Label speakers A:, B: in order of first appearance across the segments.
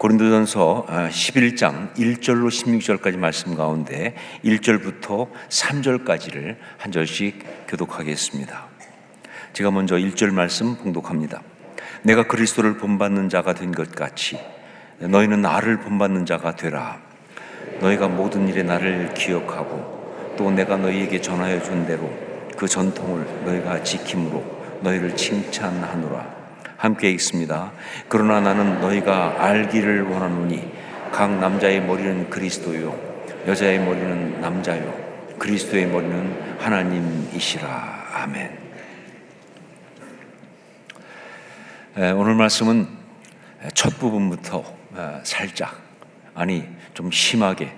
A: 고린도전서 11장 1절로 16절까지 말씀 가운데 1절부터 3절까지를 한 절씩 교독하겠습니다. 제가 먼저 1절 말씀 봉독합니다. 내가 그리스도를 본받는 자가 된 것 같이 너희는 나를 본받는 자가 되라. 너희가 모든 일에 나를 기억하고 또 내가 너희에게 전하여 준 대로 그 전통을 너희가 지킴으로 너희를 칭찬하노라. 함께 읽습니다. 그러나 나는 너희가 알기를 원하노니 각 남자의 머리는 그리스도요 여자의 머리는 남자요 그리스도의 머리는 하나님이시라. 아멘. 오늘 말씀은 첫 부분부터 살짝 좀 심하게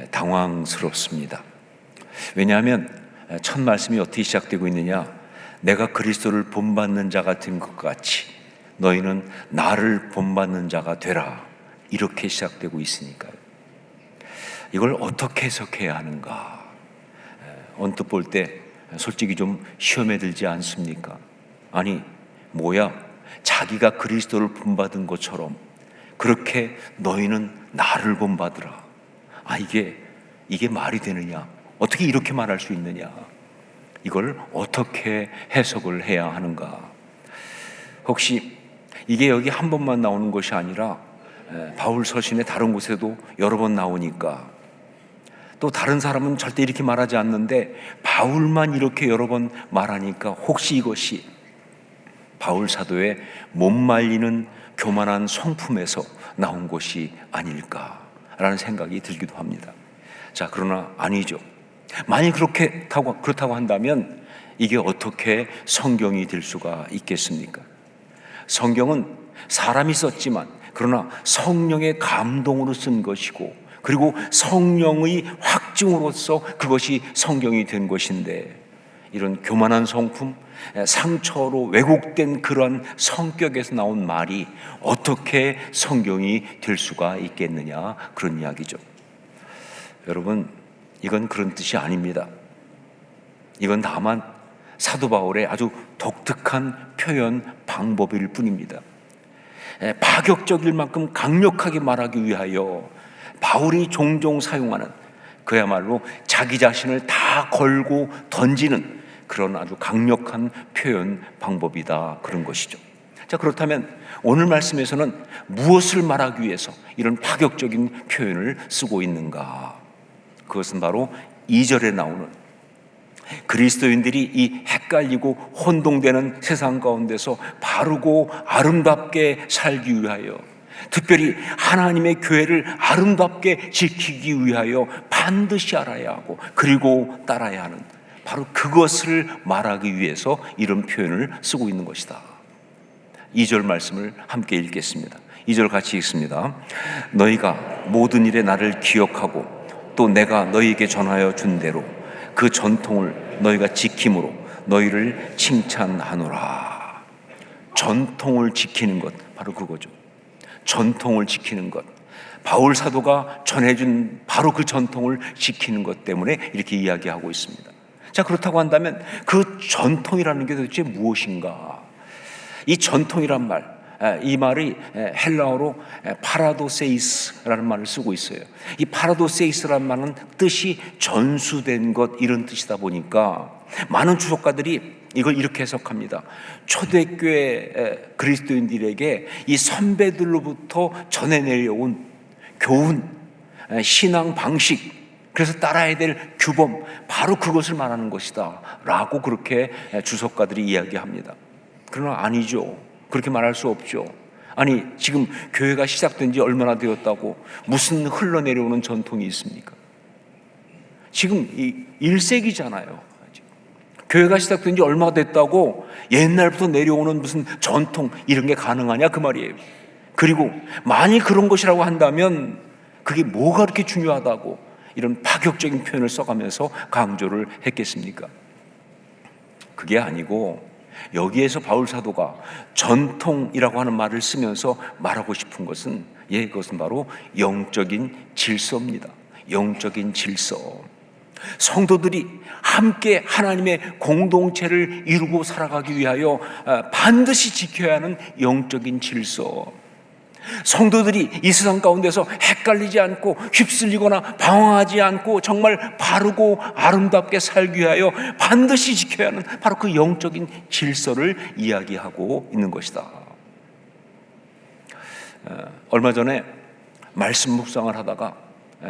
A: 당황스럽습니다. 왜냐하면 첫 말씀이 어떻게 시작되고 있느냐? 내가 그리스도를 본받는 자가 된 것 같이 너희는 나를 본받는 자가 되라. 이렇게 시작되고 있으니까요. 이걸 어떻게 해석해야 하는가? 언뜻 볼 때 솔직히 좀 시험에 들지 않습니까? 아니, 뭐야? 자기가 그리스도를 본받은 것처럼 그렇게 너희는 나를 본받으라. 이게 말이 되느냐? 어떻게 이렇게 말할 수 있느냐? 이걸 어떻게 해석을 해야 하는가? 혹시 이게 여기 한 번만 나오는 것이 아니라 바울 서신의 다른 곳에도 여러 번 나오니까, 또 다른 사람은 절대 이렇게 말하지 않는데 바울만 이렇게 여러 번 말하니까 혹시 이것이 바울 사도의 못 말리는 교만한 성품에서 나온 것이 아닐까라는 생각이 들기도 합니다. 자, 그러나 아니죠. 만일 그렇다고 한다면 이게 어떻게 성경이 될 수가 있겠습니까? 성경은 사람이 썼지만 그러나 성령의 감동으로 쓴 것이고, 그리고 성령의 확증으로서 그것이 성경이 된 것인데, 이런 교만한 성품, 상처로 왜곡된 그런 성격에서 나온 말이 어떻게 성경이 될 수가 있겠느냐, 그런 이야기죠. 여러분, 이건 그런 뜻이 아닙니다. 이건 다만 사도 바울의 아주 독특한 표현 방법일 뿐입니다. 파격적일 만큼 강력하게 말하기 위하여 바울이 종종 사용하는, 그야말로 자기 자신을 다 걸고 던지는 그런 아주 강력한 표현 방법이다, 그런 것이죠. 자, 그렇다면 오늘 말씀에서는 무엇을 말하기 위해서 이런 파격적인 표현을 쓰고 있는가? 그것은 바로 2절에 나오는 그리스도인들이 이 헷갈리고 혼동되는 세상 가운데서 바르고 아름답게 살기 위하여, 특별히 하나님의 교회를 아름답게 지키기 위하여 반드시 알아야 하고 그리고 따라야 하는, 바로 그것을 말하기 위해서 이런 표현을 쓰고 있는 것이다. 2절 말씀을 함께 읽겠습니다. 2절 같이 읽습니다. 너희가 모든 일에 나를 기억하고 또 내가 너희에게 전하여 준 대로 그 전통을 너희가 지킴으로 너희를 칭찬하노라. 전통을 지키는 것, 바로 그거죠. 전통을 지키는 것, 바울 사도가 전해준 바로 그 전통을 지키는 것 때문에 이렇게 이야기하고 있습니다. 자, 그렇다고 한다면 그 전통이라는 게 도대체 무엇인가? 이 전통이란 말, 이 말이 헬라어로 파라도세이스라는 말을 쓰고 있어요. 이 파라도세이스라는 말은 뜻이 전수된 것, 이런 뜻이다 보니까 많은 주석가들이 이걸 이렇게 해석합니다. 초대교회 그리스도인들에게 이 선배들로부터 전해 내려온 교훈, 신앙 방식, 그래서 따라야 될 규범, 바로 그것을 말하는 것이다 라고 그렇게 주석가들이 이야기합니다. 그러나 아니죠. 그렇게 말할 수 없죠. 아니, 지금 교회가 시작된 지 얼마나 되었다고 무슨 흘러내려오는 전통이 있습니까? 지금 1세기잖아요. 교회가 시작된 지 얼마나 됐다고 옛날부터 내려오는 무슨 전통, 이런 게 가능하냐, 그 말이에요. 그리고 만일 그런 것이라고 한다면 그게 뭐가 그렇게 중요하다고 이런 파격적인 표현을 써가면서 강조를 했겠습니까? 그게 아니고, 여기에서 바울 사도가 전통이라고 하는 말을 쓰면서 말하고 싶은 것은, 그것은 바로 영적인 질서입니다. 영적인 질서. 성도들이 함께 하나님의 공동체를 이루고 살아가기 위하여 반드시 지켜야 하는 영적인 질서. 성도들이 이 세상 가운데서 헷갈리지 않고 휩쓸리거나 방황하지 않고 정말 바르고 아름답게 살기 위하여 반드시 지켜야 하는 바로 그 영적인 질서를 이야기하고 있는 것이다. 얼마 전에 말씀 묵상을 하다가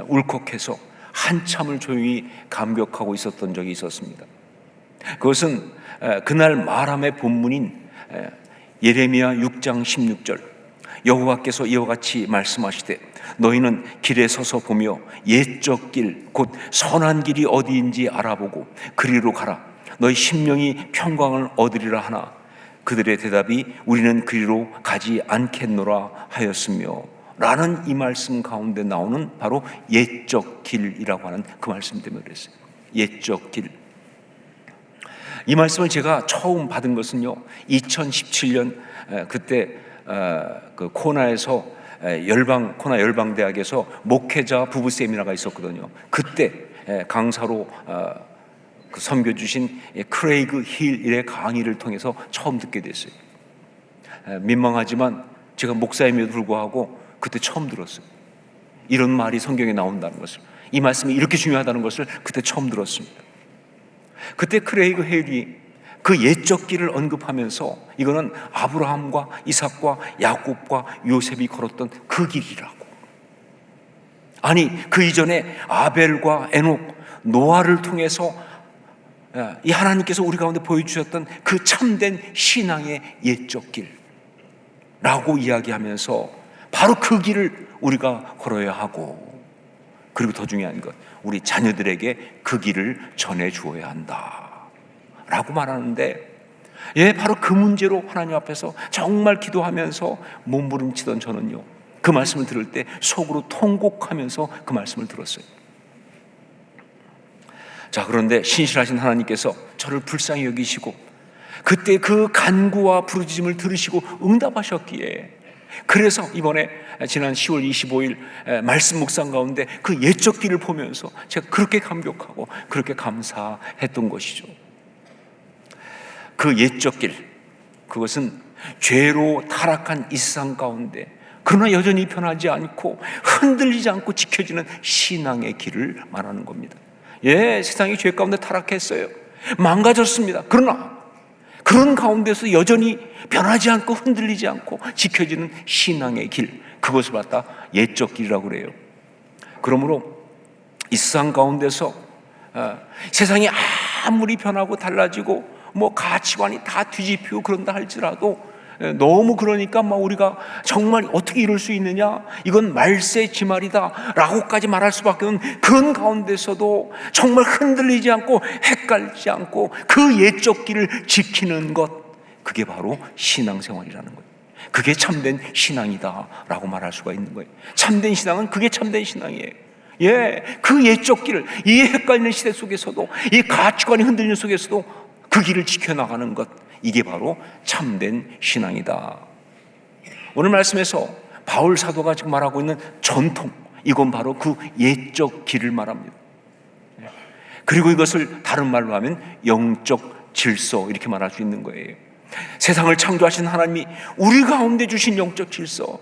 A: 울컥해서 한참을 조용히 감격하고 있었던 적이 있었습니다. 그것은 그날 말함의 본문인 예레미야 6장 16절, 여호와께서 이와 같이 말씀하시되 너희는 길에 서서 보며 옛적 길 곧 선한 길이 어디인지 알아보고 그리로 가라. 너희 심령이 평강을 얻으리라 하나 그들의 대답이 우리는 그리로 가지 않겠노라 하였으며, 라는 이 말씀 가운데 나오는 바로 옛적 길이라고 하는 그 말씀 때문에 그랬어요. 옛적 길. 이 말씀을 제가 처음 받은 것은요, 2017년 그때 그 코나에서 코나 열방대학에서 목회자 부부 세미나가 있었거든요. 그때 강사로 그 섬겨 주신 크레이그 힐의 강의를 통해서 처음 듣게 됐어요. 민망하지만 제가 목사임에도 불구하고 그때 처음 들었어요. 이런 말이 성경에 나온다는 것을, 이 말씀이 이렇게 중요하다는 것을 그때 처음 들었습니다. 그때 크레이그 힐이 그 옛적 길을 언급하면서 이거는 아브라함과 이삭과 야곱과 요셉이 걸었던 그 길이라고. 아니, 그 이전에 아벨과 에녹, 노아를 통해서 이 하나님께서 우리 가운데 보여주셨던 그 참된 신앙의 옛적 길라고 이야기하면서 바로 그 길을 우리가 걸어야 하고, 그리고 더 중요한 것, 우리 자녀들에게 그 길을 전해 주어야 한다 라고 말하는데, 바로 그 문제로 하나님 앞에서 정말 기도하면서 몸부림치던 저는요, 그 말씀을 들을 때 속으로 통곡하면서 그 말씀을 들었어요. 자, 그런데 신실하신 하나님께서 저를 불쌍히 여기시고 그때 그 간구와 부르짖음을 들으시고 응답하셨기에, 그래서 이번에 지난 10월 25일 말씀 묵상 가운데 그 옛적 길을 보면서 제가 그렇게 감격하고 그렇게 감사했던 것이죠. 그 옛적 길, 그것은 죄로 타락한 이 세상 가운데 그러나 여전히 변하지 않고 흔들리지 않고 지켜지는 신앙의 길을 말하는 겁니다. 세상이 죄 가운데 타락했어요. 망가졌습니다. 그러나 그런 가운데서 여전히 변하지 않고 흔들리지 않고 지켜지는 신앙의 길, 그것을 갖다 옛적 길이라고 그래요. 그러므로 이 세상 가운데서 세상이 아무리 변하고 달라지고 가치관이 다 뒤집히고 그런다 할지라도 너무 그러니까 우리가 정말 어떻게 이럴 수 있느냐, 이건 말세지말이다 라고까지 말할 수밖에 없는 그런 가운데서도 정말 흔들리지 않고 헷갈리지 않고 그 옛적 길을 지키는 것, 그게 바로 신앙생활이라는 거예요. 그게 참된 신앙이다 라고 말할 수가 있는 거예요. 참된 신앙은 그게 참된 신앙이에요. 그 옛적 길을, 이 헷갈리는 시대 속에서도, 이 가치관이 흔들리는 속에서도 그 길을 지켜나가는 것, 이게 바로 참된 신앙이다. 오늘 말씀에서 바울 사도가 지금 말하고 있는 전통, 이건 바로 그 옛적 길을 말합니다. 그리고 이것을 다른 말로 하면 영적 질서, 이렇게 말할 수 있는 거예요. 세상을 창조하신 하나님이 우리 가운데 주신 영적 질서,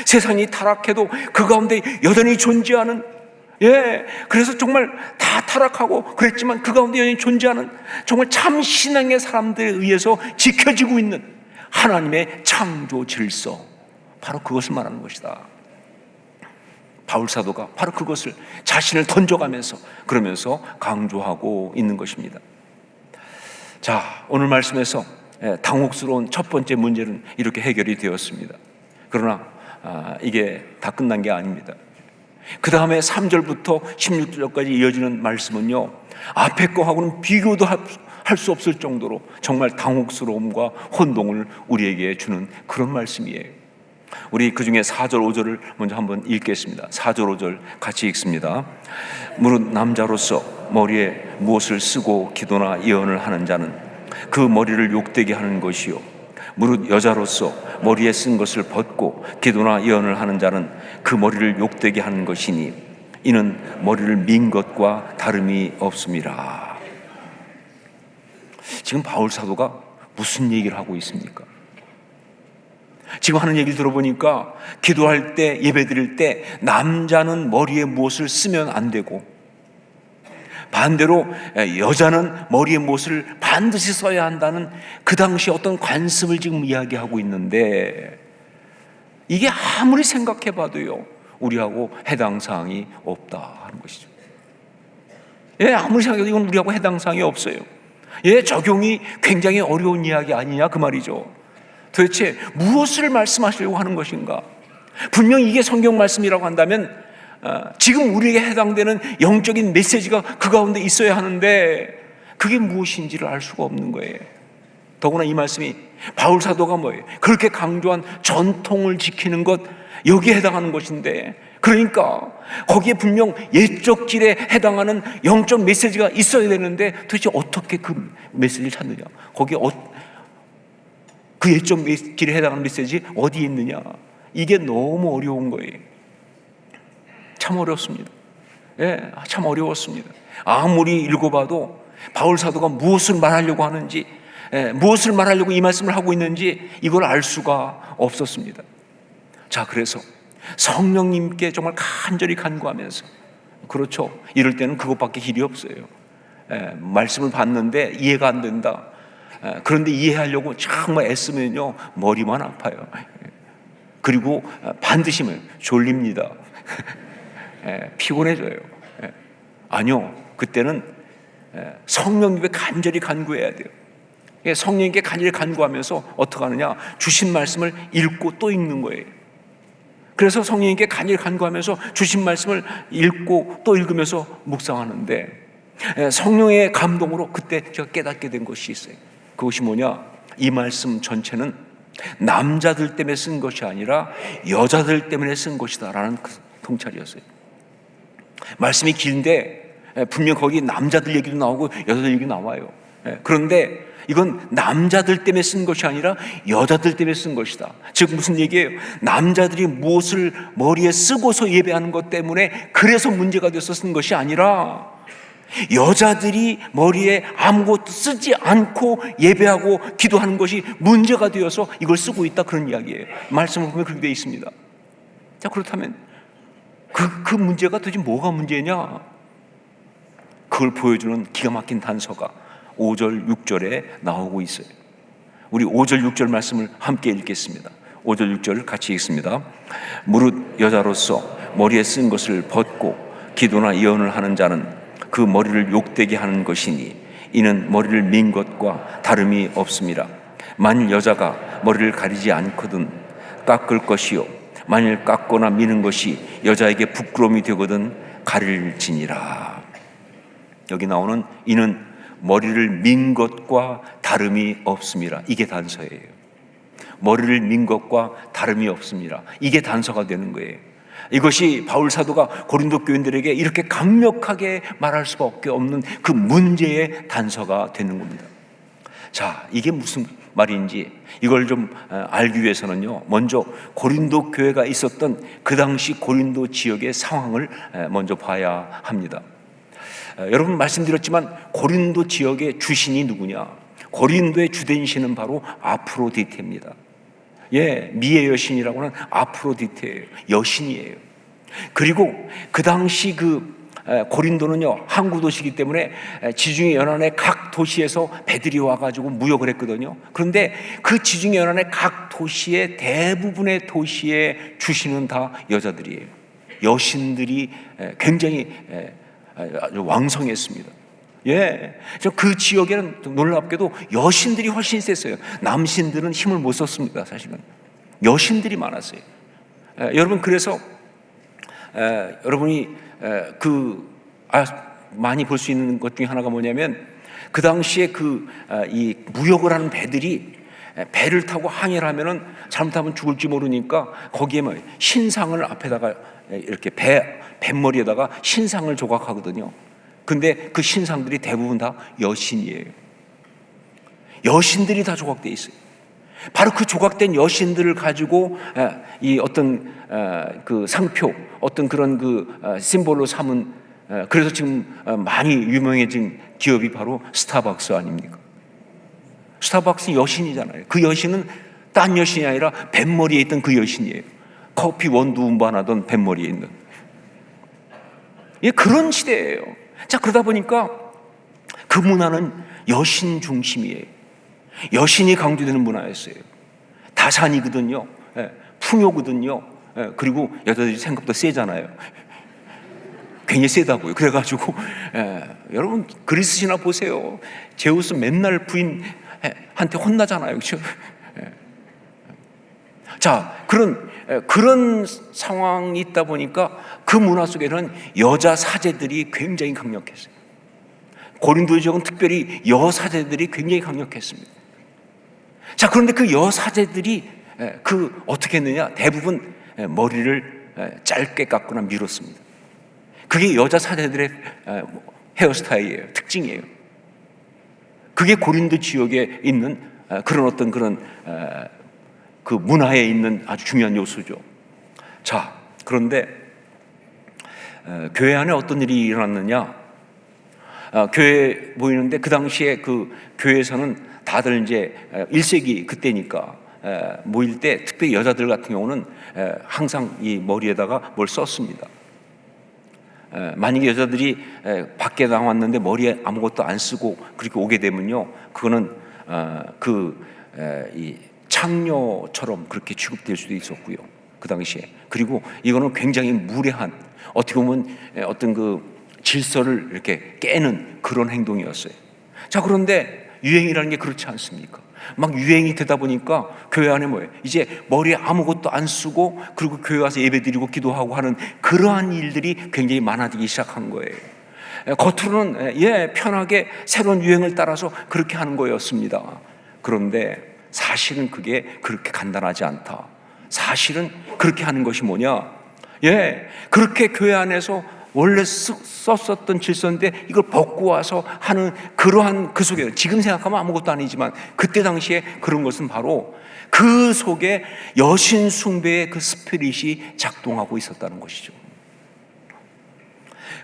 A: 세상이 타락해도 그 가운데 여전히 존재하는, 그래서 정말 다 타락하고 그랬지만 그 가운데 여전히 존재하는 정말 참 신앙의 사람들에 의해서 지켜지고 있는 하나님의 창조 질서, 바로 그것을 말하는 것이다. 바울 사도가 바로 그것을 자신을 던져가면서 그러면서 강조하고 있는 것입니다. 자, 오늘 말씀에서 당혹스러운 첫 번째 문제는 이렇게 해결이 되었습니다. 그러나 이게 다 끝난 게 아닙니다. 그 다음에 3절부터 16절까지 이어지는 말씀은요, 앞에 거하고는 비교도 할 수 없을 정도로 정말 당혹스러움과 혼동을 우리에게 주는 그런 말씀이에요. 우리 그 중에 4절 5절을 먼저 한번 읽겠습니다. 4절 5절 같이 읽습니다. 무릇 남자로서 머리에 무엇을 쓰고 기도나 예언을 하는 자는 그 머리를 욕되게 하는 것이요, 무릇 여자로서 머리에 쓴 것을 벗고 기도나 예언을 하는 자는 그 머리를 욕되게 하는 것이니 이는 머리를 민 것과 다름이 없음이라. 지금 바울 사도가 무슨 얘기를 하고 있습니까? 지금 하는 얘기 들어보니까 기도할 때, 예배 드릴 때 남자는 머리에 무엇을 쓰면 안 되고 반대로 여자는 머리에 무엇을 반드시 써야 한다는 그 당시 어떤 관습을 지금 이야기하고 있는데, 이게 아무리 생각해봐도요 우리하고 해당 사항이 없다 하는 것이죠. 아무리 생각해도 이건 우리하고 해당 사항이 없어요. 적용이 굉장히 어려운 이야기 아니냐 그 말이죠. 도대체 무엇을 말씀하시려고 하는 것인가? 분명히 이게 성경 말씀이라고 한다면 지금 우리에게 해당되는 영적인 메시지가 그 가운데 있어야 하는데 그게 무엇인지를 알 수가 없는 거예요. 더구나 이 말씀이 바울 사도가 뭐예요? 그렇게 강조한 전통을 지키는 것, 여기에 해당하는 것인데, 그러니까 거기에 분명 예적 길에 해당하는 영적 메시지가 있어야 되는데 도대체 어떻게 그 메시지를 찾느냐? 거기에 그 예적 길에 해당하는 메시지 어디에 있느냐? 이게 너무 어려운 거예요. 참 어렵습니다. 참 어려웠습니다. 아무리 읽어봐도 바울 사도가 무엇을 말하려고 하는지, 무엇을 말하려고 이 말씀을 하고 있는지 이걸 알 수가 없었습니다. 자, 그래서 성령님께 정말 간절히 간구하면서, 그렇죠, 이럴 때는 그것밖에 길이 없어요. 말씀을 봤는데 이해가 안 된다. 그런데 이해하려고 정말 애쓰면요 머리만 아파요. 그리고 반드시 졸립니다. 피곤해져요. 아니요, 그때는 성령님께 간절히 간구해야 돼요. 성령님께 간절히 간구하면서 어떻게 하느냐? 주신 말씀을 읽고 또 읽는 거예요. 그래서 성령님께 간절히 간구하면서 주신 말씀을 읽고 또 읽으면서 묵상하는데, 성령의 감동으로 그때 제가 깨닫게 된 것이 있어요. 그것이 뭐냐? 이 말씀 전체는 남자들 때문에 쓴 것이 아니라 여자들 때문에 쓴 것이다라는 그 통찰이었어요. 말씀이 긴데 분명 거기 남자들 얘기도 나오고 여자들 얘기도 나와요. 그런데 이건 남자들 때문에 쓴 것이 아니라 여자들 때문에 쓴 것이다. 즉 무슨 얘기예요? 남자들이 무엇을 머리에 쓰고서 예배하는 것 때문에 그래서 문제가 돼서 쓴 것이 아니라 여자들이 머리에 아무것도 쓰지 않고 예배하고 기도하는 것이 문제가 되어서 이걸 쓰고 있다, 그런 이야기예요. 말씀을 보면 그렇게 되어 있습니다. 자, 그렇다면 그 문제가 도대체 뭐가 문제냐? 그걸 보여주는 기가 막힌 단서가 5절 6절에 나오고 있어요. 우리 5절 6절 말씀을 함께 읽겠습니다. 5절 6절을 같이 읽습니다. 무릇 여자로서 머리에 쓴 것을 벗고 기도나 예언을 하는 자는 그 머리를 욕되게 하는 것이니 이는 머리를 민 것과 다름이 없습니다. 만일 여자가 머리를 가리지 않거든 깎을 것이요 만일 깎거나 미는 것이 여자에게 부끄러움이 되거든 가릴지니라. 여기 나오는 이는 머리를 민 것과 다름이 없습니다. 이게 단서예요. 머리를 민 것과 다름이 없습니다. 이게 단서가 되는 거예요. 이것이 바울 사도가 고린도 교인들에게 이렇게 강력하게 말할 수밖에 없는 그 문제의 단서가 되는 겁니다. 자, 이게 무슨 말인지 이걸 좀 알기 위해서는요, 먼저 고린도 교회가 있었던 그 당시 고린도 지역의 상황을 먼저 봐야 합니다. 여러분 말씀드렸지만 고린도 지역의 주신이 누구냐? 고린도의 주된 신은 바로 아프로디테입니다. 미의 여신이라고 하는 아프로디테예요. 여신이에요. 그리고 그 당시 고린도는요 항구 도시이기 때문에 지중해 연안의 각 도시에서 배들이 와가지고 무역을 했거든요. 그런데 그 지중해 연안의 각 도시의 대부분의 도시의 주신은 다 여자들이에요. 여신들이 굉장히 아주 왕성했습니다. 그 지역에는 놀랍게도 여신들이 훨씬 셌어요. 남신들은 힘을 못 썼습니다. 사실은 여신들이 많았어요. 여러분, 그래서 여러분이 많이 볼 수 있는 것 중에 하나가 뭐냐면, 그 당시에 이 무역을 하는 배들이 배를 타고 항해를 하면은 잘못하면 죽을지 모르니까 거기에 신상을 앞에다가 이렇게 뱃머리에다가 신상을 조각하거든요. 근데 그 신상들이 대부분 다 여신이에요. 여신들이 다 조각되어 있어요. 바로 그 조각된 여신들을 가지고 이 어떤 그 상표, 어떤 그런 심볼로 삼은, 그래서 지금 많이 유명해진 기업이 바로 스타벅스 아닙니까? 스타벅스 여신이잖아요. 그 여신은 딴 여신이 아니라 뱃머리에 있던 그 여신이에요. 커피 원두 운반하던 뱃머리에 있는. 예, 그런 시대예요. 자, 그러다 보니까 그 문화는 여신 중심이에요. 여신이 강조되는 문화였어요. 다산이거든요. 예, 풍요거든요. 예, 그리고 여자들이 생각보다 세잖아요. 굉장히 세다고요. 그래가지고 여러분 그리스 신화 보세요. 제우스 맨날 부인한테 혼나잖아요. 그렇죠? 자, 그런 상황이 있다 보니까 그 문화 속에는 여자 사제들이 굉장히 강력했어요. 고린도 지역은 특별히 여사제들이 굉장히 강력했습니다. 자, 그런데 그 여사제들이 어떻게 했느냐? 대부분 머리를 짧게 깎거나 밀었습니다. 그게 여자 사제들의 헤어스타일이에요. 특징이에요. 그게 고린도 지역에 있는 그런 그 문화에 있는 아주 중요한 요소죠. 자, 그런데 교회 안에 어떤 일이 일어났느냐? 교회 모이는데 그 당시에 그 교회에서는 다들 이제 1세기 그때니까 모일 때 특별히 여자들 같은 경우는 항상 이 머리에다가 뭘 썼습니다. 만약에 여자들이 밖에 나왔는데 머리에 아무것도 안 쓰고 그렇게 오게 되면요, 그거는 이 창녀처럼 그렇게 취급될 수도 있었고요, 그 당시에. 그리고 이거는 굉장히 무례한, 어떻게 보면 어떤 그 질서를 이렇게 깨는 그런 행동이었어요. 자, 그런데 유행이라는 게 그렇지 않습니까? 막 유행이 되다 보니까 교회 안에 뭐예요? 이제 머리에 아무것도 안 쓰고 그리고 교회 와서 예배드리고 기도하고 하는 그러한 일들이 굉장히 많아지기 시작한 거예요. 겉으로는 편하게 새로운 유행을 따라서 그렇게 하는 거였습니다. 그런데 사실은 그게 그렇게 간단하지 않다. 사실은 그렇게 하는 것이 뭐냐? 그렇게 교회 안에서 원래 썼었던 질서인데 이걸 벗고 와서 하는 그러한 그 속에, 지금 생각하면 아무것도 아니지만 그때 당시에 그런 것은 바로 그 속에 여신 숭배의 그 스피릿이 작동하고 있었다는 것이죠.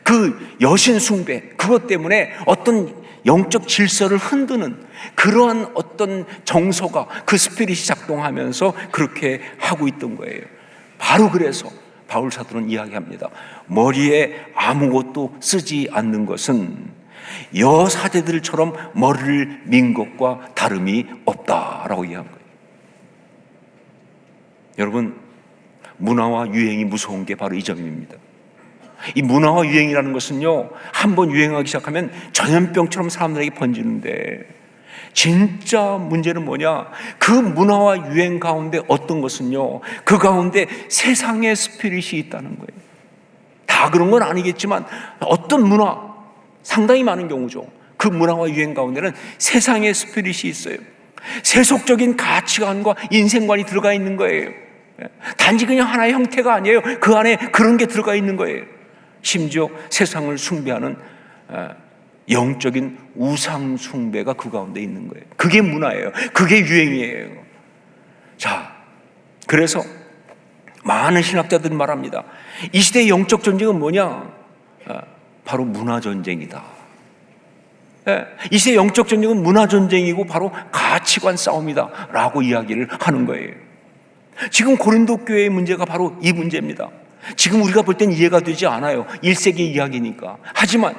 A: 그 여신 숭배, 그것 때문에 어떤 영적 질서를 흔드는 그러한 어떤 정서가, 그 스피릿이 작동하면서 그렇게 하고 있던 거예요. 바로 그래서 바울 사도는 이야기합니다. 머리에 아무것도 쓰지 않는 것은 여사제들처럼 머리를 민 것과 다름이 없다라고 이야기한 거예요. 여러분, 문화와 유행이 무서운 게 바로 이 점입니다. 이 문화와 유행이라는 것은요, 한번 유행하기 시작하면 전염병처럼 사람들에게 번지는데, 진짜 문제는 뭐냐? 그 문화와 유행 가운데 어떤 것은요, 그 가운데 세상의 스피릿이 있다는 거예요. 다 그런 건 아니겠지만 어떤 문화, 상당히 많은 경우죠, 그 문화와 유행 가운데는 세상의 스피릿이 있어요. 세속적인 가치관과 인생관이 들어가 있는 거예요. 단지 그냥 하나의 형태가 아니에요. 그 안에 그런 게 들어가 있는 거예요. 심지어 세상을 숭배하는 영적인 우상 숭배가 그 가운데 있는 거예요. 그게 문화예요. 그게 유행이에요. 자, 그래서 많은 신학자들은 말합니다. 이 시대의 영적 전쟁은 뭐냐? 바로 문화 전쟁이다. 이 시대의 영적 전쟁은 문화 전쟁이고 바로 가치관 싸움이다 라고 이야기를 하는 거예요. 지금 고린도 교회의 문제가 바로 이 문제입니다. 지금 우리가 볼 땐 이해가 되지 않아요. 1세기 이야기니까. 하지만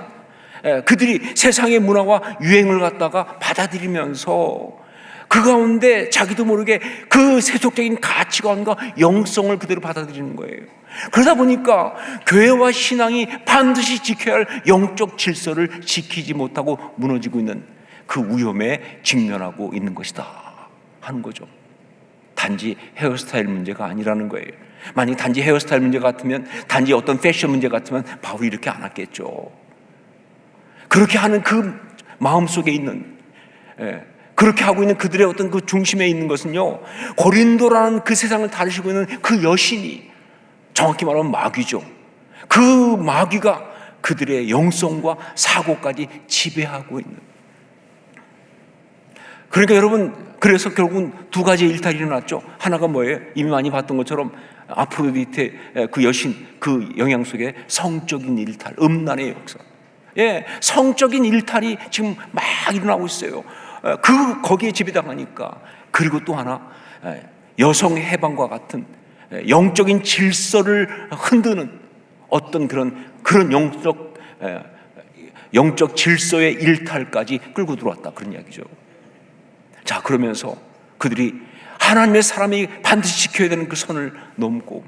A: 그들이 세상의 문화와 유행을 갖다가 받아들이면서 그 가운데 자기도 모르게 그 세속적인 가치관과 영성을 그대로 받아들이는 거예요. 그러다 보니까 교회와 신앙이 반드시 지켜야 할 영적 질서를 지키지 못하고 무너지고 있는 그 위험에 직면하고 있는 것이다 하는 거죠. 단지 헤어스타일 문제가 아니라는 거예요. 만약 단지 헤어스타일 문제 같으면, 단지 어떤 패션 문제 같으면 바울이 이렇게 안 했겠죠. 그렇게 하는 그 마음속에 있는, 그렇게 하고 있는 그들의 어떤 그 중심에 있는 것은요, 고린도라는 그 세상을 다루시고 있는 그 여신이, 정확히 말하면 마귀죠. 그 마귀가 그들의 영성과 사고까지 지배하고 있는. 그러니까 여러분, 그래서 결국은 두 가지의 일탈이 일어났죠. 하나가 뭐예요? 이미 많이 봤던 것처럼 아프로디테 그 여신, 그 영향 속에 성적인 일탈, 음란의 역사. 성적인 일탈이 지금 막 일어나고 있어요. 거기에 지배당하니까. 그리고 또 하나, 여성 해방과 같은 영적인 질서를 흔드는 어떤 그런 영적 질서의 일탈까지 끌고 들어왔다, 그런 이야기죠. 자, 그러면서 그들이 하나님의 사람이 반드시 지켜야 되는 그 선을 넘고,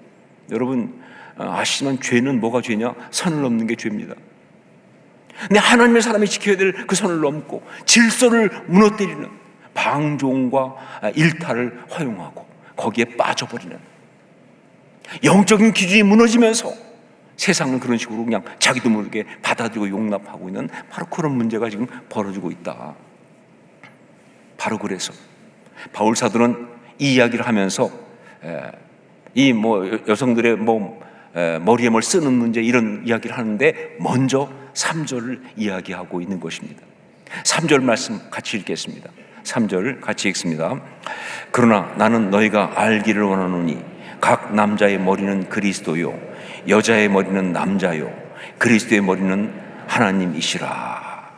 A: 여러분 아시지만 죄는 뭐가 죄냐? 선을 넘는 게 죄입니다. 근데 하나님의 사람이 지켜야 될 그 선을 넘고 질서를 무너뜨리는 방종과 일탈을 허용하고 거기에 빠져버리는, 영적인 기준이 무너지면서 세상은 그런 식으로 그냥 자기도 모르게 받아들이고 용납하고 있는 바로 그런 문제가 지금 벌어지고 있다. 바로 그래서 바울 사도는 이 이야기를 하면서 이 여성들의 머리에 뭘 쓰는 문제, 이런 이야기를 하는데 먼저 3절을 이야기하고 있는 것입니다. 3절 말씀 같이 읽겠습니다. 3절 같이 읽습니다. 그러나 나는 너희가 알기를 원하노니 각 남자의 머리는 그리스도요 여자의 머리는 남자요 그리스도의 머리는 하나님이시라.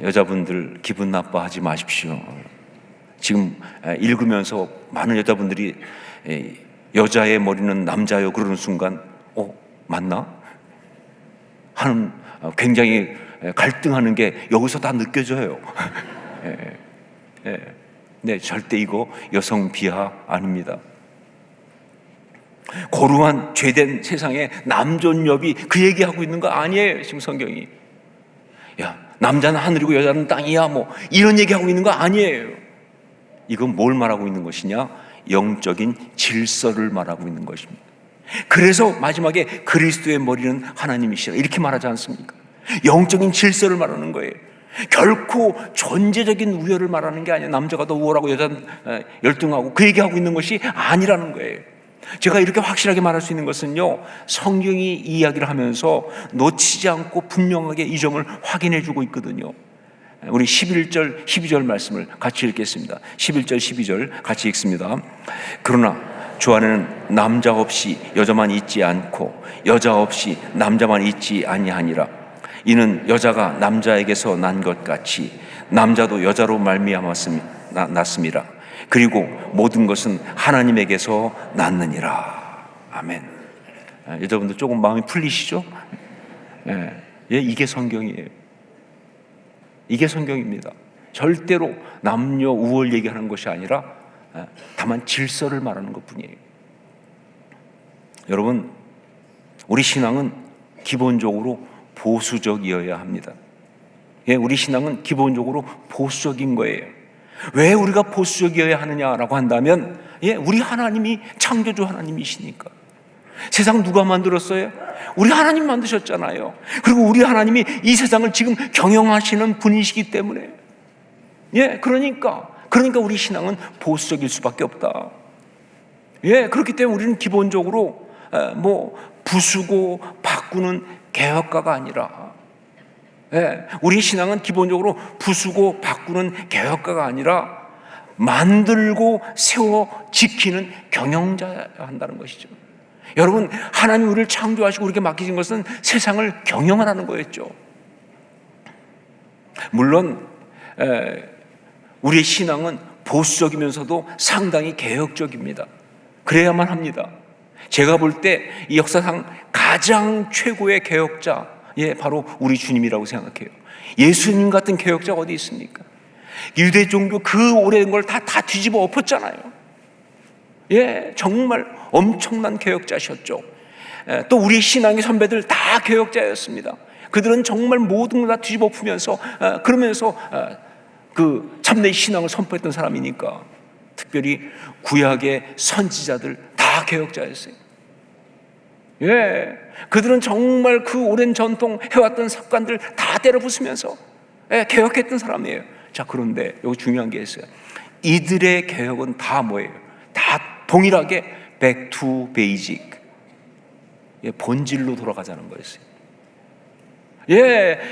A: 여자분들 기분 나빠하지 마십시오. 지금 읽으면서 많은 여자분들이 여자의 머리는 남자요 그러는 순간 맞나? 하는 굉장히 갈등하는 게 여기서 다 느껴져요. 네, 절대 이거 여성 비하 아닙니다. 고루한 죄된 세상에 남존여비 그 얘기하고 있는 거 아니에요. 지금 성경이 남자는 하늘이고 여자는 땅이야 이런 얘기하고 있는 거 아니에요. 이건 뭘 말하고 있는 것이냐? 영적인 질서를 말하고 있는 것입니다. 그래서 마지막에 그리스도의 머리는 하나님이시라 이렇게 말하지 않습니까? 영적인 질서를 말하는 거예요. 결코 존재적인 우열을 말하는 게 아니에요. 남자가 더 우월하고 여자는 열등하고 그 얘기하고 있는 것이 아니라는 거예요. 제가 이렇게 확실하게 말할 수 있는 것은요, 성경이 이 이야기를 하면서 놓치지 않고 분명하게 이 점을 확인해 주고 있거든요. 우리 11절 12절 말씀을 같이 읽겠습니다. 11절 12절 같이 읽습니다. 그러나 주 안에는 남자 없이 여자만 있지 않고 여자 없이 남자만 있지 아니하니라. 이는 여자가 남자에게서 난 것 같이 남자도 여자로 났음이라. 그리고 모든 것은 하나님에게서 났느니라. 아멘. 여자분들 조금 마음이 풀리시죠? 이게 성경이에요. 이게 성경입니다. 절대로 남녀 우월 얘기하는 것이 아니라 다만 질서를 말하는 것뿐이에요. 여러분, 우리 신앙은 기본적으로 보수적이어야 합니다. 우리 신앙은 기본적으로 보수적인 거예요. 왜 우리가 보수적이어야 하느냐라고 한다면, 우리 하나님이 창조주 하나님이시니까. 세상 누가 만들었어요? 우리 하나님 만드셨잖아요. 그리고 우리 하나님이 이 세상을 지금 경영하시는 분이시기 때문에, 그러니까 우리 신앙은 보수적일 수밖에 없다. 그렇기 때문에 우리는 기본적으로 부수고 바꾸는 개혁가가 아니라, 우리 신앙은 기본적으로 부수고 바꾸는 개혁가가 아니라 만들고 세워 지키는 경영자여야 한다는 것이죠. 여러분, 하나님 우리를 창조하시고 우리에게 맡기신 것은 세상을 경영하라는 거였죠. 물론 우리의 신앙은 보수적이면서도 상당히 개혁적입니다. 그래야만 합니다. 제가 볼 때 이 역사상 가장 최고의 개혁자, 바로 우리 주님이라고 생각해요. 예수님 같은 개혁자가 어디 있습니까? 유대 종교 그 오래된 걸 다 뒤집어 엎었잖아요. 정말 엄청난 개혁자셨죠. 또 우리 신앙의 선배들 다 개혁자였습니다. 그들은 정말 모든 걸 다 뒤집어 엎으면서 그러면서 그 참된 신앙을 선포했던 사람이니까. 특별히 구약의 선지자들 다 개혁자였어요. 그들은 정말 그 오랜 전통 해왔던 습관들 다 때려부수면서 개혁했던 사람이에요. 자, 그런데 여기 중요한 게 있어요. 이들의 개혁은 다 뭐예요? 다 동일하게 back to basic, 본질로 돌아가자는 거였어요.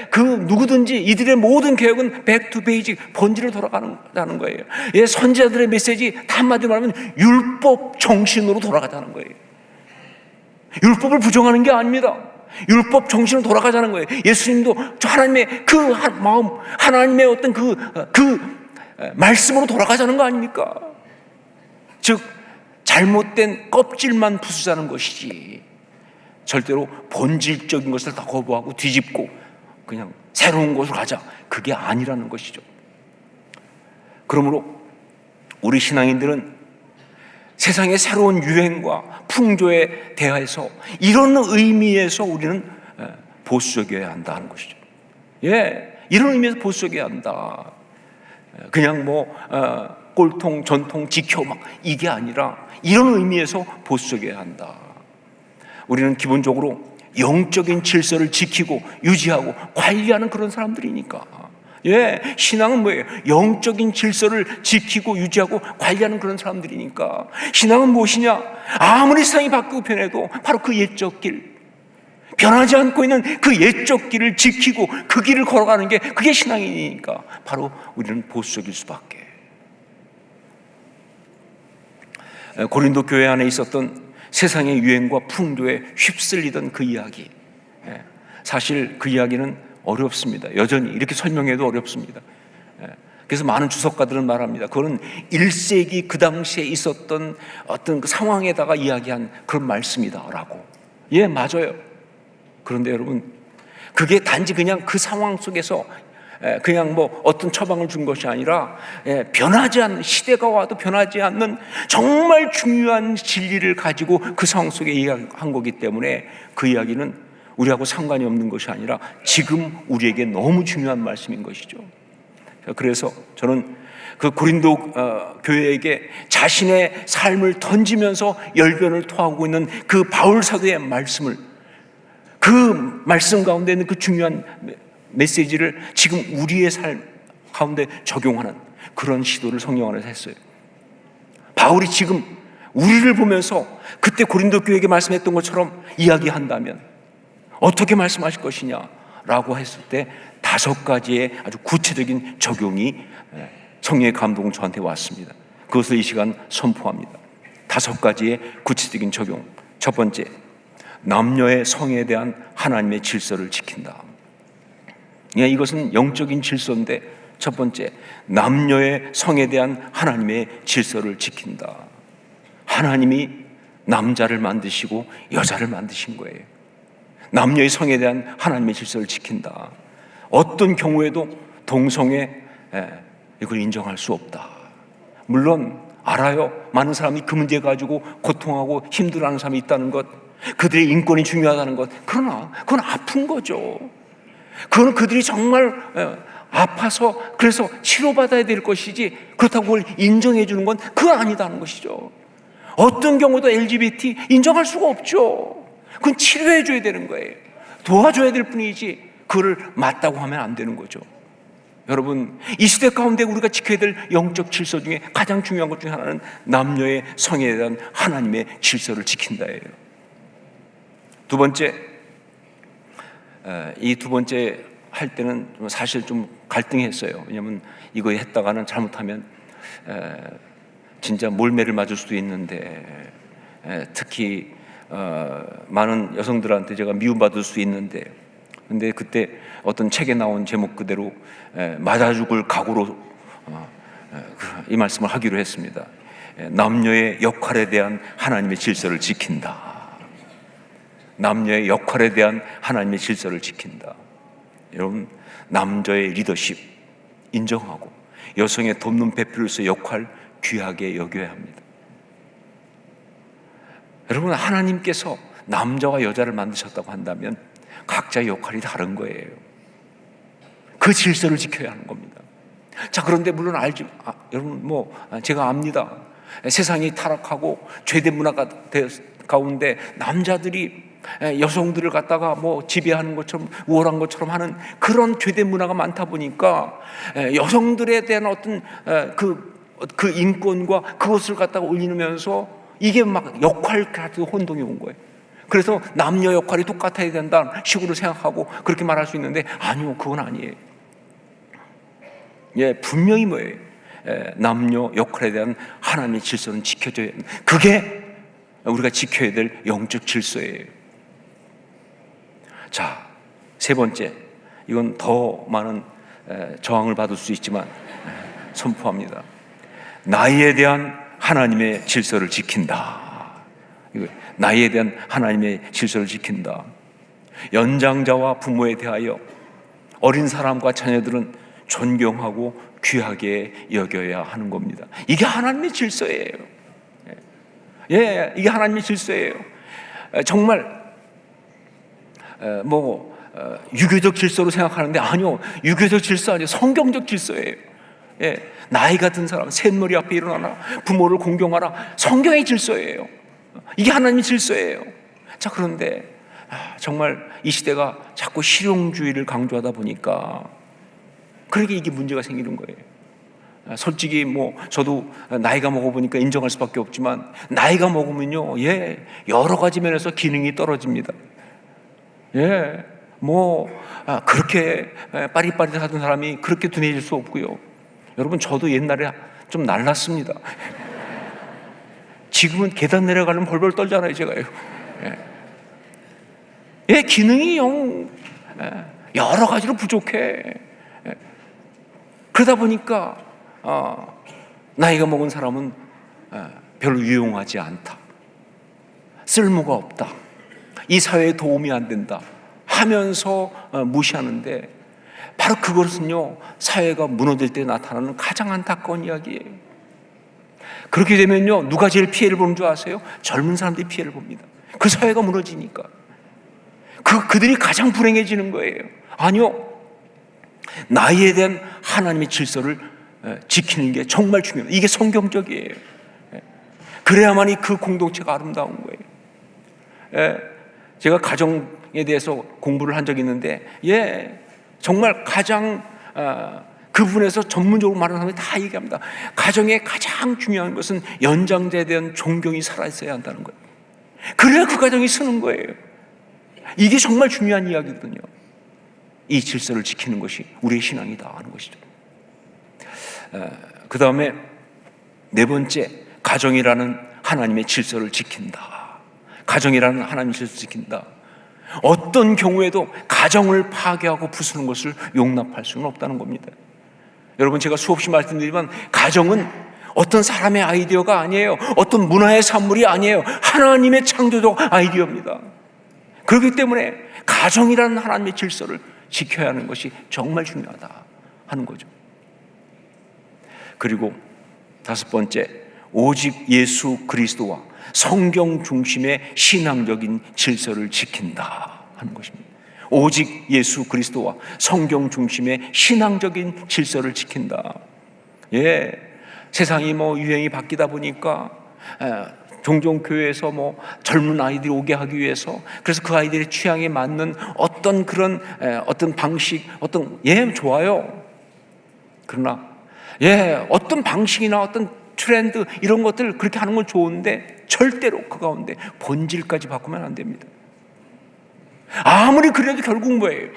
A: 그 누구든지 이들의 모든 개혁은 back to basic, 본질로 돌아가자는 거예요. 선지자들의 메시지 다 한마디로 말하면 율법 정신으로 돌아가자는 거예요. 율법을 부정하는 게 아닙니다. 율법 정신으로 돌아가자는 거예요. 예수님도 하나님의 그 마음, 하나님의 어떤 그 말씀으로 돌아가자는 거 아닙니까? 즉 잘못된 껍질만 부수자는 것이지 절대로 본질적인 것을 다 거부하고 뒤집고 그냥 새로운 곳으로 가자, 그게 아니라는 것이죠. 그러므로 우리 신앙인들은 세상의 새로운 유행과 풍조에 대해서 이런 의미에서 우리는 보수적이어야 한다는 것이죠. 이런 의미에서 보수적이어야 한다. 그냥 꼴통, 전통 지켜 막 이게 아니라 이런 의미에서 보수적이어야 한다. 우리는 기본적으로 영적인 질서를 지키고 유지하고 관리하는 그런 사람들이니까. 신앙은 뭐예요? 영적인 질서를 지키고 유지하고 관리하는 그런 사람들이니까. 신앙은 무엇이냐? 아무리 세상이 바뀌고 변해도 바로 그 옛적 길, 변하지 않고 있는 그 옛적 길을 지키고 그 길을 걸어가는 게 그게 신앙이니까 바로 우리는 보수적일 수밖에. 고린도 교회 안에 있었던 세상의 유행과 풍조에 휩쓸리던 그 이야기, 사실 그 이야기는 어렵습니다. 여전히 이렇게 설명해도 어렵습니다. 그래서 많은 주석가들은 말합니다. 그거는 1세기 그 당시에 있었던 어떤 그 상황에다가 이야기한 그런 말씀이다라고. 맞아요. 그런데 여러분, 그게 단지 그냥 그 상황 속에서 그냥 어떤 처방을 준 것이 아니라 변하지 않는, 시대가 와도 변하지 않는 정말 중요한 진리를 가지고 그 상황 속에 이야기한 거기 때문에 그 이야기는 우리하고 상관이 없는 것이 아니라 지금 우리에게 너무 중요한 말씀인 것이죠. 그래서 저는 그 고린도 교회에게 자신의 삶을 던지면서 열변을 토하고 있는 그 바울 사도의 말씀을, 그 말씀 가운데 있는 그 중요한 메시지를 지금 우리의 삶 가운데 적용하는 그런 시도를 성령 안에서 했어요. 바울이 지금 우리를 보면서 그때 고린도 교회에게 말씀했던 것처럼 이야기한다면 어떻게 말씀하실 것이냐라고 했을 때 5가지의 아주 구체적인 적용이 성령의 감동은 저한테 왔습니다. 그것을 이 시간 선포합니다. 5가지의 구체적인 적용. 첫 번째, 남녀의 성에 대한 하나님의 질서를 지킨다. 이것은 영적인 질서인데, 첫 번째, 남녀의 성에 대한 하나님의 질서를 지킨다. 하나님이 남자를 만드시고 여자를 만드신 거예요. 남녀의 성에 대한 하나님의 질서를 지킨다. 어떤 경우에도 동성애, 이걸 인정할 수 없다. 물론 알아요. 많은 사람이 그 문제 가지고 고통하고 힘들어하는 사람이 있다는 것, 그들의 인권이 중요하다는 것. 그러나 그건 아픈 거죠. 그건 그들이 정말 아파서 그래서 치료받아야 될 것이지, 그렇다고 그걸 인정해 주는 건 그건 아니다는 것이죠. 어떤 경우도 LGBT 인정할 수가 없죠. 그건 치료해 줘야 되는 거예요. 도와줘야 될 뿐이지 그걸 맞다고 하면 안 되는 거죠. 여러분, 이 시대 가운데 우리가 지켜야 될 영적 질서 중에 가장 중요한 것 중에 하나는 남녀의 성에 대한 하나님의 질서를 지킨다예요. 두 번째, 이 두 번째 할 때는 사실 좀 갈등했어요. 왜냐하면 이거 했다가는 잘못하면 진짜 몰매를 맞을 수도 있는데, 특히 많은 여성들한테 제가 미움받을 수 있는데, 근데 그때 어떤 책에 나온 제목 그대로 맞아 죽을 각오로 이 말씀을 하기로 했습니다. 남녀의 역할에 대한 하나님의 질서를 지킨다. 남녀의 역할에 대한 하나님의 질서를 지킨다. 여러분, 남자의 리더십 인정하고 여성의 돕는 배필로서의 역할 귀하게 여겨야 합니다. 여러분, 하나님께서 남자와 여자를 만드셨다고 한다면 각자의 역할이 다른 거예요. 그 질서를 지켜야 하는 겁니다. 자, 그런데 물론 여러분 제가 압니다. 세상이 타락하고 죄된 문화가 가운데 남자들이 여성들을 갖다가 지배하는 것처럼 우월한 것처럼 하는 그런 죄된 문화가 많다 보니까 여성들에 대한 어떤 그 인권과 그것을 갖다가 올리면서 이게 막 역할 가지고 혼동이 온 거예요. 그래서 남녀 역할이 똑같아야 된다는 식으로 생각하고 그렇게 말할 수 있는데, 아니요, 그건 아니에요. 분명히 뭐예요? 남녀 역할에 대한 하나님의 질서는 지켜져야 합니다. 그게 우리가 지켜야 될 영적 질서예요. 자, 세 번째, 이건 더 많은 저항을 받을 수 있지만 선포합니다. 나이에 대한 하나님의 질서를 지킨다. 나이에 대한 하나님의 질서를 지킨다. 연장자와 부모에 대하여 어린 사람과 자녀들은 존경하고 귀하게 여겨야 하는 겁니다. 이게 하나님의 질서예요. 예, 이게 하나님의 질서예요. 정말 유교적 질서로 생각하는데 아니요, 유교적 질서 아니에요. 성경적 질서예요. 예, 나이가 든 사람 샘머리 앞에 일어나라, 부모를 공경하라, 성경의 질서예요. 이게 하나님의 질서예요. 자, 그런데 정말 이 시대가 자꾸 실용주의를 강조하다 보니까 그러니까 이게 문제가 생기는 거예요. 솔직히 저도 나이가 먹어보니까 인정할 수밖에 없지만, 나이가 먹으면요, 여러 가지 면에서 기능이 떨어집니다. 그렇게 빠릿빠릿하던 사람이 그렇게 둔해질 수 없고요. 여러분, 저도 옛날에 좀 날랐습니다. 지금은 계단 내려가면 벌벌 떨잖아요, 제가요. 기능이 여러 가지로 부족해. 그러다 보니까 나이가 먹은 사람은 별로 유용하지 않다, 쓸모가 없다, 이 사회에 도움이 안 된다 하면서 무시하는데, 바로 그것은요, 사회가 무너질 때 나타나는 가장 안타까운 이야기예요. 그렇게 되면요, 누가 제일 피해를 보는 줄 아세요? 젊은 사람들이 피해를 봅니다. 그 사회가 무너지니까 그들이 가장 불행해지는 거예요. 아니요, 나이에 대한 하나님의 질서를 지키는 게 정말 중요해요. 이게 성경적이에요. 그래야만이 그 공동체가 아름다운 거예요. 제가 가정에 대해서 공부를 한 적이 있는데, 정말 가장 그 부분에서 전문적으로 말하는 사람이 다 얘기합니다. 가정의 가장 중요한 것은 연장자에 대한 존경이 살아있어야 한다는 거예요. 그래야 그 가정이 서는 거예요. 이게 정말 중요한 이야기거든요. 이 질서를 지키는 것이 우리의 신앙이다 하는 것이죠. 그 다음에 네 번째, 가정이라는 하나님의 질서를 지킨다. 가정이라는 하나님의 질서를 지킨다. 어떤 경우에도 가정을 파괴하고 부수는 것을 용납할 수는 없다는 겁니다. 여러분, 제가 수없이 말씀드리지만 가정은 어떤 사람의 아이디어가 아니에요. 어떤 문화의 산물이 아니에요. 하나님의 창조적 아이디어입니다. 그렇기 때문에 가정이라는 하나님의 질서를 지켜야 하는 것이 정말 중요하다 하는 거죠. 그리고 다섯 번째, 오직 예수 그리스도와 성경 중심의 신앙적인 질서를 지킨다 하는 것입니다. 오직 예수 그리스도와 성경 중심의 신앙적인 질서를 지킨다. 세상이 유행이 바뀌다 보니까 종종 교회에서 젊은 아이들이 오게 하기 위해서, 그래서 그 아이들의 취향에 맞는 어떤 그런 어떤 방식, 좋아요. 그러나 어떤 방식이나 어떤 트렌드 이런 것들 그렇게 하는 건 좋은데 절대로 그 가운데 본질까지 바꾸면 안 됩니다. 아무리 그래도 결국 뭐예요?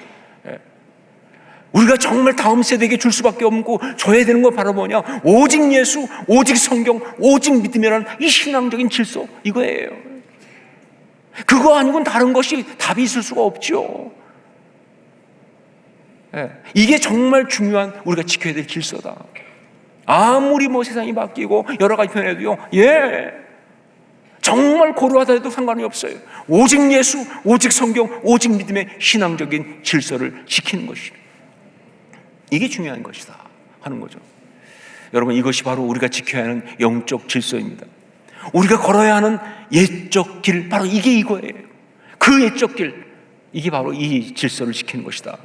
A: 우리가 정말 다음 세대에게 줄 수밖에 없고 줘야 되는 건 바로 뭐냐? 오직 예수, 오직 성경, 오직 믿음이라는 이 신앙적인 질서, 이거예요. 그거 아니고는 다른 것이 답이 있을 수가 없죠. 이게 정말 중요한 우리가 지켜야 될 질서다. 아무리 세상이 바뀌고 여러 가지 변해도요, 정말 고루하다 해도 상관이 없어요. 오직 예수, 오직 성경, 오직 믿음의 신앙적인 질서를 지키는 것이, 이게 중요한 것이다 하는 거죠. 여러분, 이것이 바로 우리가 지켜야 하는 영적 질서입니다. 우리가 걸어야 하는 옛적 길, 바로 이거예요. 그 옛적 길, 이게 바로 이 질서를 지키는 것이다.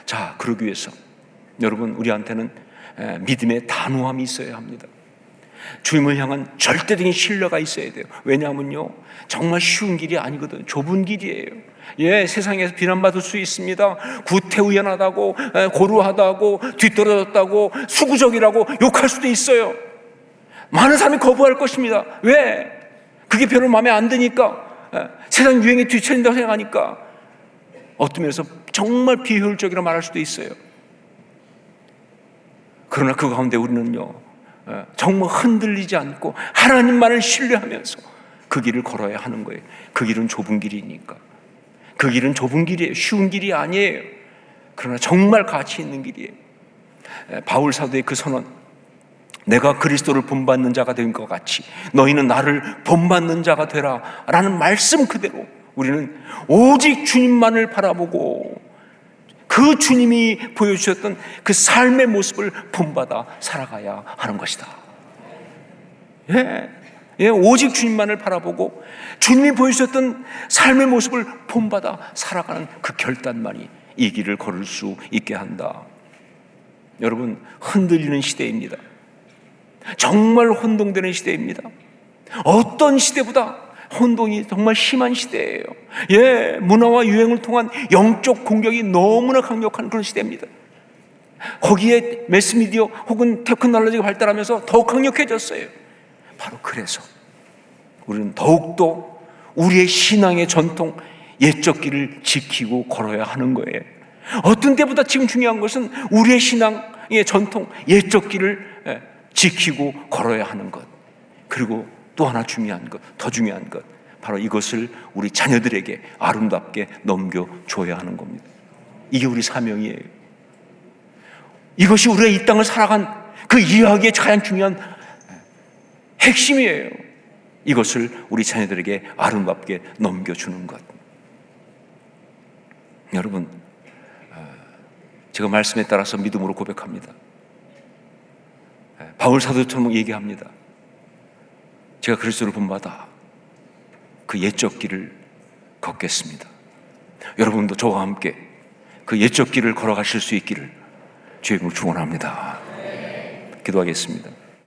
A: 자, 그러기 위해서 여러분, 우리한테는 믿음의 단호함이 있어야 합니다. 주님을 향한 절대적인 신뢰가 있어야 돼요. 왜냐하면요, 정말 쉬운 길이 아니거든요. 좁은 길이에요. 세상에서 비난받을 수 있습니다. 구태의연하다고, 고루하다고, 뒤떨어졌다고, 수구적이라고 욕할 수도 있어요. 많은 사람이 거부할 것입니다. 왜? 그게 별로 마음에 안 드니까, 세상 유행에 뒤처진다고 생각하니까. 어떤 면에서 정말 비효율적이라 말할 수도 있어요. 그러나 그 가운데 우리는요, 정말 흔들리지 않고 하나님만을 신뢰하면서 그 길을 걸어야 하는 거예요. 그 길은 좁은 길이니까. 그 길은 좁은 길이에요. 쉬운 길이 아니에요. 그러나 정말 가치 있는 길이에요. 바울 사도의 그 선언, 내가 그리스도를 본받는 자가 된 것 같이 너희는 나를 본받는 자가 되라 라는 말씀 그대로 우리는 오직 주님만을 바라보고 그 주님이 보여주셨던 그 삶의 모습을 본받아 살아가야 하는 것이다. 오직 주님만을 바라보고 주님이 보여주셨던 삶의 모습을 본받아 살아가는 그 결단만이 이 길을 걸을 수 있게 한다. 여러분, 흔들리는 시대입니다. 정말 혼동되는 시대입니다. 어떤 시대보다 혼동이 정말 심한 시대예요. 문화와 유행을 통한 영적 공격이 너무나 강력한 그런 시대입니다. 거기에 매스미디어 혹은 테크놀로지가 발달하면서 더욱 강력해졌어요. 바로 그래서 우리는 더욱더 우리의 신앙의 전통, 옛적 길을 지키고 걸어야 하는 거예요. 어떤 때보다 지금 중요한 것은 우리의 신앙의 전통, 옛적 길을 지키고 걸어야 하는 것. 그리고 또 하나 중요한 것, 더 중요한 것, 바로 이것을 우리 자녀들에게 아름답게 넘겨줘야 하는 겁니다. 이게 우리 사명이에요. 이것이 우리가 이 땅을 살아간 그 이야기의 가장 중요한 핵심이에요. 이것을 우리 자녀들에게 아름답게 넘겨주는 것. 여러분, 제가 말씀에 따라서 믿음으로 고백합니다. 바울 사도처럼 얘기합니다. 제가 그리스도를 본받아 그 옛적 길을 걷겠습니다. 여러분도 저와 함께 그 옛적 길을 걸어가실 수 있기를 주의 이름으로 축원합니다. 기도하겠습니다.